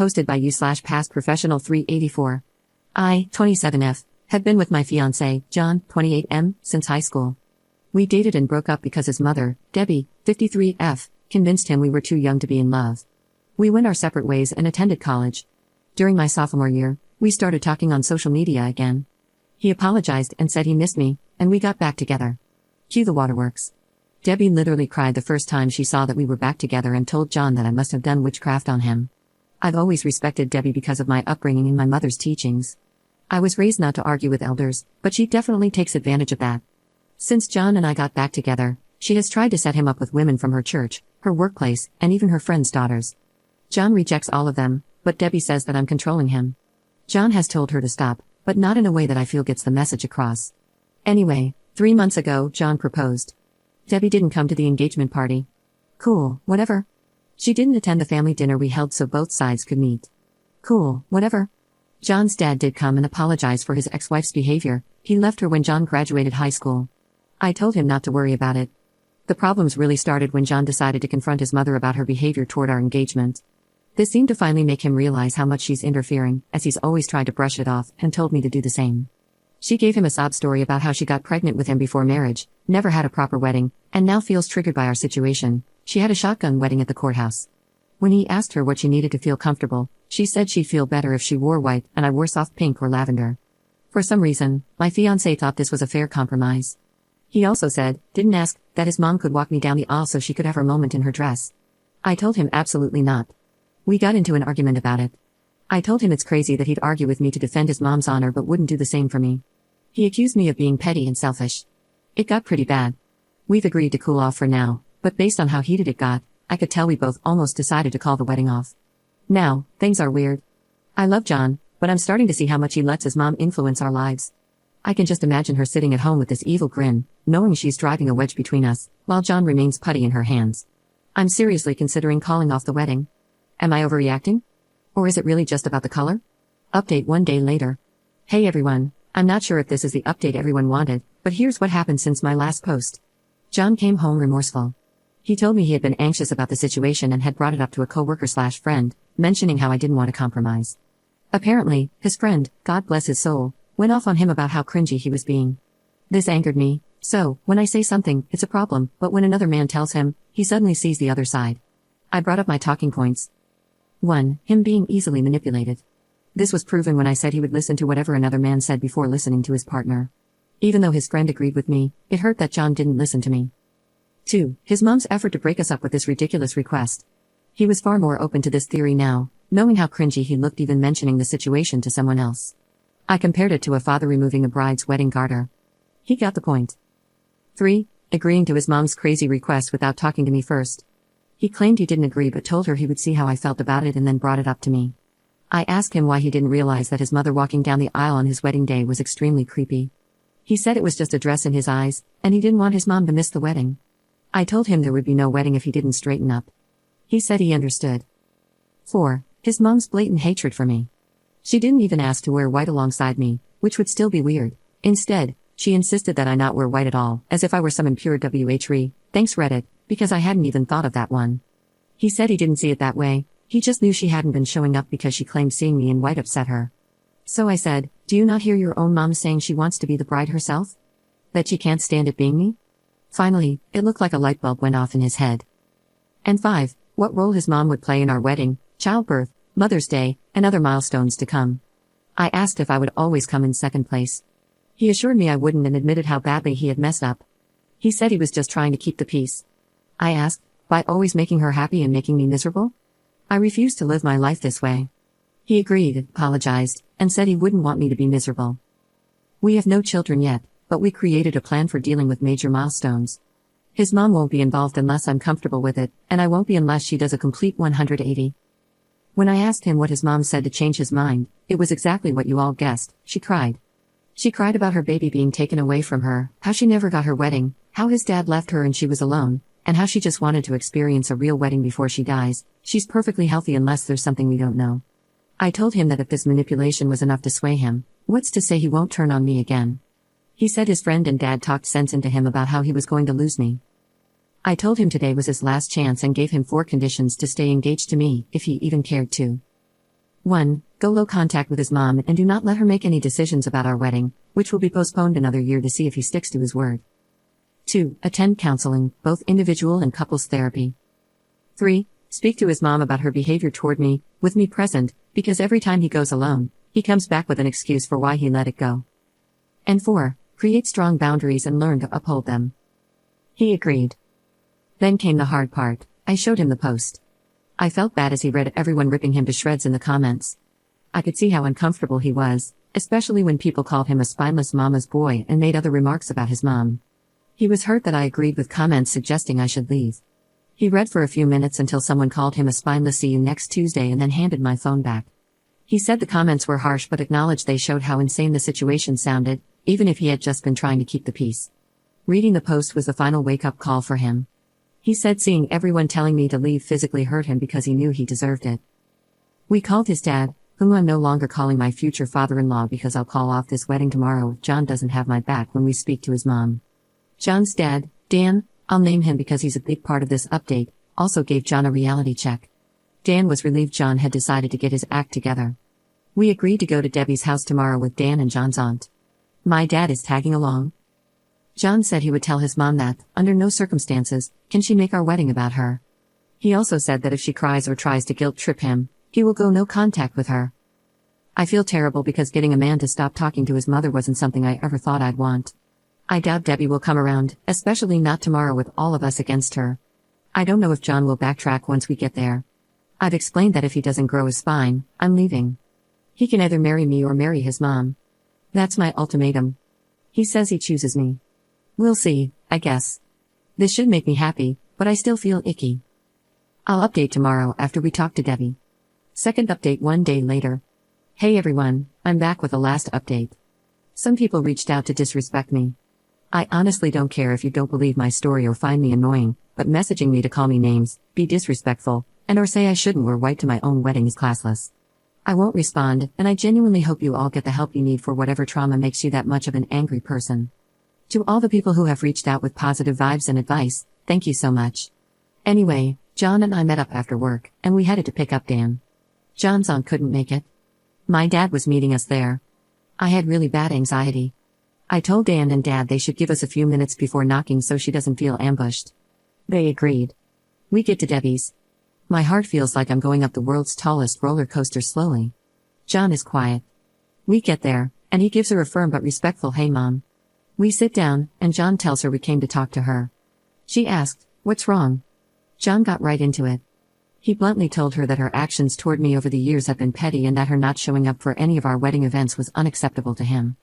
Hosted by you/past professional 384. I, 27F, have been with my fiancé, John, 28M, since high school. We dated and broke up because his mother, Debbie, 53F, convinced him we were too young to be in love. We went our separate ways and attended college. During my sophomore year, we started talking on social media again. He apologized and said he missed me, and we got back together. Cue the waterworks. Debbie literally cried the first time she saw that we were back together and told John that I must have done witchcraft on him. I've always respected Debbie because of my upbringing and my mother's teachings. I was raised not to argue with elders, but she definitely takes advantage of that. Since John and I got back together, she has tried to set him up with women from her church, her workplace, and even her friends' daughters. John rejects all of them, but Debbie says that I'm controlling him. John has told her to stop, but not in a way that I feel gets the message across. Anyway, 3 months ago, John proposed. Debbie didn't come to the engagement party. Cool, whatever. She didn't attend the family dinner we held so both sides could meet. Cool, whatever. John's dad did come and apologize for his ex-wife's behavior. He left her when John graduated high school. I told him not to worry about it. The problems really started when John decided to confront his mother about her behavior toward our engagement. This seemed to finally make him realize how much she's interfering, as he's always tried to brush it off, and told me to do the same. She gave him a sob story about how she got pregnant with him before marriage, never had a proper wedding, and now feels triggered by our situation. She had a shotgun wedding at the courthouse. When he asked her what she needed to feel comfortable, she said she'd feel better if she wore white and I wore soft pink or lavender. For some reason, my fiancé thought this was a fair compromise. He also said, didn't ask, that his mom could walk me down the aisle so she could have her moment in her dress. I told him absolutely not. We got into an argument about it. I told him it's crazy that he'd argue with me to defend his mom's honor but wouldn't do the same for me. He accused me of being petty and selfish. It got pretty bad. We've agreed to cool off for now, but based on how heated it got, I could tell we both almost decided to call the wedding off. Now, things are weird. I love John, but I'm starting to see how much he lets his mom influence our lives. I can just imagine her sitting at home with this evil grin, knowing she's driving a wedge between us, while John remains putty in her hands. I'm seriously considering calling off the wedding. Am I overreacting? Or is it really just about the color? Update 1 day later. Hey everyone, I'm not sure if this is the update everyone wanted, but here's what happened since my last post. John came home remorseful. He told me he had been anxious about the situation and had brought it up to a coworker/friend, mentioning how I didn't want to compromise. Apparently, his friend, God bless his soul, went off on him about how cringy he was being. This angered me, so, when I say something, it's a problem, but when another man tells him, he suddenly sees the other side. I brought up my talking points. 1. Him being easily manipulated. This was proven when I said he would listen to whatever another man said before listening to his partner. Even though his friend agreed with me, it hurt that John didn't listen to me. 2. His mom's effort to break us up with this ridiculous request. He was far more open to this theory now, knowing how cringy he looked even mentioning the situation to someone else. I compared it to a father removing a bride's wedding garter. He got the point. 3. Agreeing to his mom's crazy request without talking to me first. He claimed he didn't agree but told her he would see how I felt about it and then brought it up to me. I asked him why he didn't realize that his mother walking down the aisle on his wedding day was extremely creepy. He said it was just a dress in his eyes, and he didn't want his mom to miss the wedding. I told him there would be no wedding if he didn't straighten up. He said he understood. 4. His mom's blatant hatred for me. She didn't even ask to wear white alongside me, which would still be weird. Instead, she insisted that I not wear white at all, as if I were some impure WH3, thanks Reddit, because I hadn't even thought of that one. He said he didn't see it that way, he just knew she hadn't been showing up because she claimed seeing me in white upset her. So I said, do you not hear your own mom saying she wants to be the bride herself? That she can't stand it being me? Finally, it looked like a light bulb went off in his head. And 5. What role his mom would play in our wedding, childbirth, Mother's Day, and other milestones to come. I asked if I would always come in second place. He assured me I wouldn't and admitted how badly he had messed up. He said he was just trying to keep the peace. I asked, by always making her happy and making me miserable? I refused to live my life this way. He agreed, apologized, and said he wouldn't want me to be miserable. We have no children yet, but we created a plan for dealing with major milestones. His mom won't be involved unless I'm comfortable with it, and I won't be unless she does a complete 180. When I asked him what his mom said to change his mind, it was exactly what you all guessed. She cried. She cried about her baby being taken away from her, how she never got her wedding, how his dad left her and she was alone, and how she just wanted to experience a real wedding before she dies. She's perfectly healthy unless there's something we don't know. I told him that if this manipulation was enough to sway him, what's to say he won't turn on me again? He said his friend and dad talked sense into him about how he was going to lose me. I told him today was his last chance and gave him 4 conditions to stay engaged to me, if he even cared to. 1. Go low contact with his mom and do not let her make any decisions about our wedding, which will be postponed another year to see if he sticks to his word. 2. Attend counseling, both individual and couples therapy. 3. Speak to his mom about her behavior toward me, with me present, because every time he goes alone, he comes back with an excuse for why he let it go. And 4. Create strong boundaries and learn to uphold them. He agreed. Then came the hard part. I showed him the post. I felt bad as he read everyone ripping him to shreds in the comments. I could see how uncomfortable he was, especially when people called him a spineless mama's boy and made other remarks about his mom. He was hurt that I agreed with comments suggesting I should leave. He read for a few minutes until someone called him a spineless "see you next Tuesday" and then handed my phone back. He said the comments were harsh but acknowledged they showed how insane the situation sounded, even if he had just been trying to keep the peace. Reading the post was the final wake-up call for him. He said seeing everyone telling me to leave physically hurt him because he knew he deserved it. We called his dad, whom I'm no longer calling my future father-in-law because I'll call off this wedding tomorrow if John doesn't have my back when we speak to his mom. John's dad, Dan, I'll name him because he's a big part of this update, also gave John a reality check. Dan was relieved John had decided to get his act together. We agreed to go to Debbie's house tomorrow with Dan and John's aunt. My dad is tagging along. John said he would tell his mom that, under no circumstances, can she make our wedding about her. He also said that if she cries or tries to guilt trip him, he will go no contact with her. I feel terrible because getting a man to stop talking to his mother wasn't something I ever thought I'd want. I doubt Debbie will come around, especially not tomorrow with all of us against her. I don't know if John will backtrack once we get there. I've explained that if he doesn't grow his spine, I'm leaving. He can either marry me or marry his mom. That's my ultimatum. He says he chooses me. We'll see, I guess. This should make me happy, but I still feel icky. I'll update tomorrow after we talk to Debbie. Second update 1 day later. Hey everyone, I'm back with the last update. Some people reached out to disrespect me. I honestly don't care if you don't believe my story or find me annoying, but messaging me to call me names, be disrespectful, and or say I shouldn't wear white to my own wedding is classless. I won't respond, and I genuinely hope you all get the help you need for whatever trauma makes you that much of an angry person. To all the people who have reached out with positive vibes and advice, thank you so much. Anyway, John and I met up after work, and we headed to pick up Dan. John's aunt couldn't make it. My dad was meeting us there. I had really bad anxiety. I told Dan and Dad they should give us a few minutes before knocking so she doesn't feel ambushed. They agreed. We get to Debbie's. My heart feels like I'm going up the world's tallest roller coaster slowly. John is quiet. We get there, and he gives her a firm but respectful "Hey Mom." We sit down, and John tells her we came to talk to her. She asked, "What's wrong?" John got right into it. He bluntly told her that her actions toward me over the years have been petty and that her not showing up for any of our wedding events was unacceptable to him.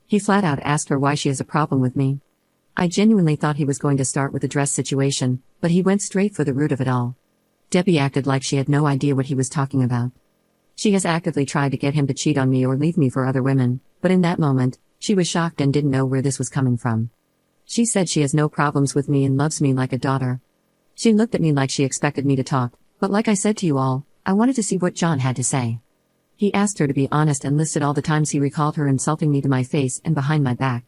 He flat out asked her why she has a problem with me. I genuinely thought he was going to start with the dress situation, but he went straight for the root of it all. Debbie acted like she had no idea what he was talking about. She has actively tried to get him to cheat on me or leave me for other women, but in that moment, she was shocked and didn't know where this was coming from. She said she has no problems with me and loves me like a daughter. She looked at me like she expected me to talk, but like I said to you all, I wanted to see what John had to say. He asked her to be honest and listed all the times he recalled her insulting me to my face and behind my back.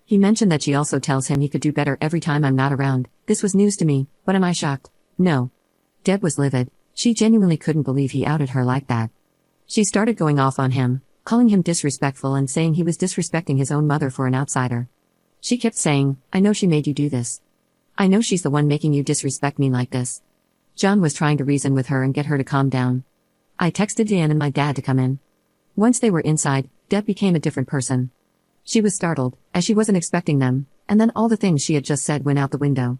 He mentioned that she also tells him he could do better every time I'm not around. This was news to me, but am I shocked? No. Deb was livid. She genuinely couldn't believe he outed her like that. She started going off on him, calling him disrespectful and saying he was disrespecting his own mother for an outsider. She kept saying, "I know she made you do this. I know she's the one making you disrespect me like this." John was trying to reason with her and get her to calm down. I texted Dan and my dad to come in. Once they were inside, Deb became a different person. She was startled, as she wasn't expecting them, and then all the things she had just said went out the window.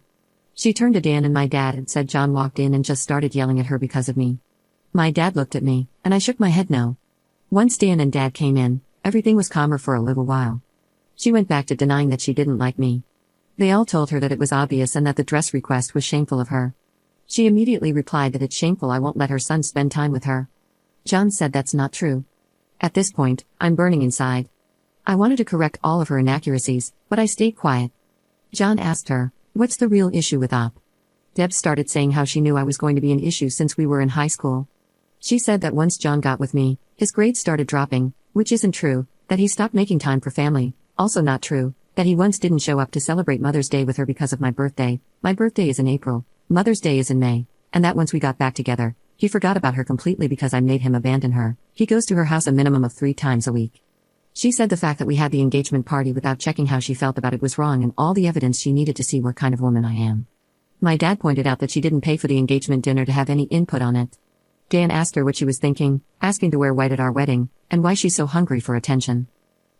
She turned to Dan and my dad and said John walked in and just started yelling at her because of me. My dad looked at me, and I shook my head no. Once Dan and Dad came in, everything was calmer for a little while. She went back to denying that she didn't like me. They all told her that it was obvious and that the dress request was shameful of her. She immediately replied that it's shameful I won't let her son spend time with her. John said that's not true. At this point, I'm burning inside. I wanted to correct all of her inaccuracies, but I stayed quiet. John asked her, "What's the real issue with Op?" Deb started saying how she knew I was going to be an issue since we were in high school. She said that once John got with me, his grades started dropping, which isn't true, that he stopped making time for family, also not true, that he once didn't show up to celebrate Mother's Day with her because of my birthday is in April, Mother's Day is in May, and that once we got back together, He forgot about her completely because I made him abandon her. He goes to her house a minimum of 3 times a week. She said the fact that we had the engagement party without checking how she felt about it was wrong and all the evidence she needed to see what kind of woman I am. My dad pointed out that she didn't pay for the engagement dinner to have any input on it. Dan asked her what she was thinking, asking to wear white at our wedding, and why she's so hungry for attention.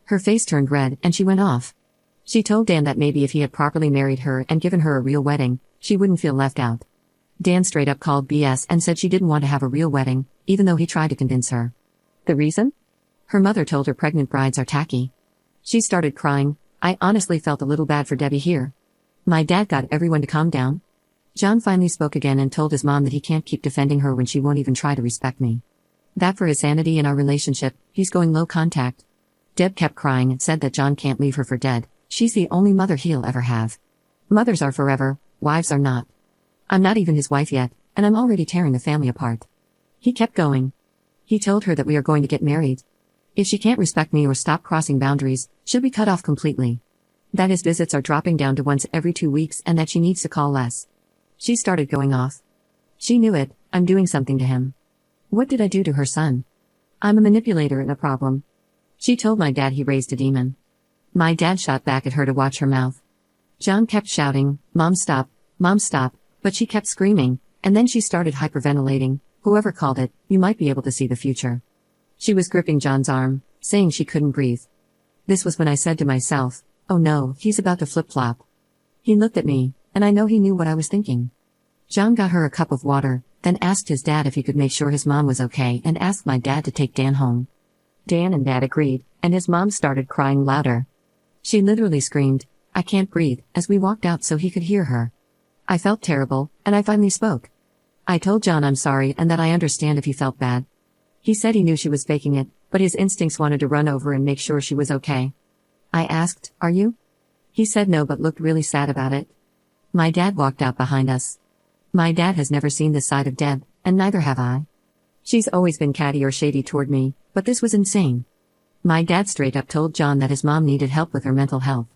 Her face turned red and she went off. She told Dan that maybe if he had properly married her and given her a real wedding, she wouldn't feel left out. Dan straight up called BS and said she didn't want to have a real wedding, even though he tried to convince her. The reason? Her mother told her pregnant brides are tacky. She started crying. I honestly felt a little bad for Debbie here. My dad got everyone to calm down. John finally spoke again and told his mom that he can't keep defending her when she won't even try to respect me. That for his sanity in our relationship, he's going low contact. Deb kept crying and said that John can't leave her for dead. She's the only mother he'll ever have. Mothers are forever, wives are not. I'm not even his wife yet, and I'm already tearing the family apart. He kept going. He told her that we are going to get married. If she can't respect me or stop crossing boundaries, she'll be cut off completely. That his visits are dropping down to once every 2 weeks and that she needs to call less. She started going off. She knew it, I'm doing something to him. What did I do to her son? I'm a manipulator and a problem. She told my dad he raised a demon. My dad shot back at her to watch her mouth. John kept shouting, Mom stop, but she kept screaming, and then she started hyperventilating. Whoever called it, you might be able to see the future. She was gripping John's arm, saying she couldn't breathe. This was when I said to myself, oh no, he's about to flip-flop. He looked at me, and I know he knew what I was thinking. John got her a cup of water, then asked his dad if he could make sure his mom was okay and asked my dad to take Dan home. Dan and Dad agreed, and his mom started crying louder. She literally screamed, I can't breathe, as we walked out so he could hear her. I felt terrible, and I finally spoke. I told John I'm sorry and that I understand if he felt bad. He said he knew she was faking it, but his instincts wanted to run over and make sure she was okay. I asked, are you? He said no but looked really sad about it. My dad walked out behind us. My dad has never seen this side of Deb, and neither have I. She's always been catty or shady toward me, but this was insane. My dad straight up told John that his mom needed help with her mental health.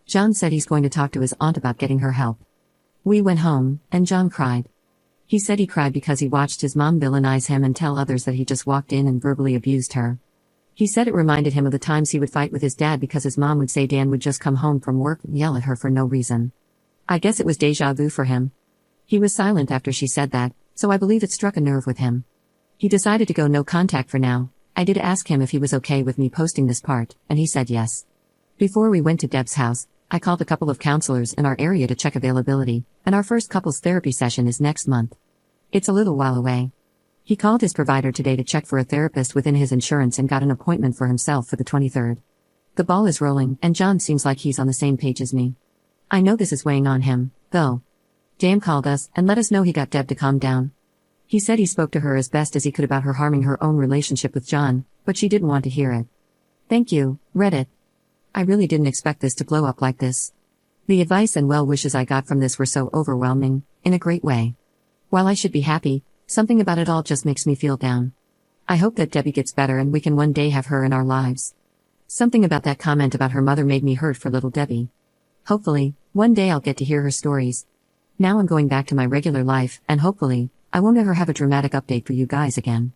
John said he's going to talk to his aunt about getting her help. We went home, and John cried. He said he cried because he watched his mom villainize him and tell others that he just walked in and verbally abused her. He said it reminded him of the times he would fight with his dad because his mom would say Dan would just come home from work and yell at her for no reason. I guess it was déjà vu for him. He was silent after she said that, so I believe it struck a nerve with him. He decided to go no contact for now. I did ask him if he was okay with me posting this part, and he said yes. Before we went to Deb's house, I called a couple of counselors in our area to check availability, and our first couples therapy session is next month. It's a little while away. He called his provider today to check for a therapist within his insurance and got an appointment for himself for the 23rd. The ball is rolling, and John seems like he's on the same page as me. I know this is weighing on him, though. Dan called us and let us know he got Deb to calm down. He said he spoke to her as best as he could about her harming her own relationship with John, but she didn't want to hear it. Thank you, Reddit. I really didn't expect this to blow up like this. The advice and well wishes I got from this were so overwhelming, in a great way. While I should be happy, something about it all just makes me feel down. I hope that Debbie gets better and we can one day have her in our lives. Something about that comment about her mother made me hurt for little Debbie. Hopefully, one day I'll get to hear her stories. Now I'm going back to my regular life, and hopefully, I won't ever have a dramatic update for you guys again.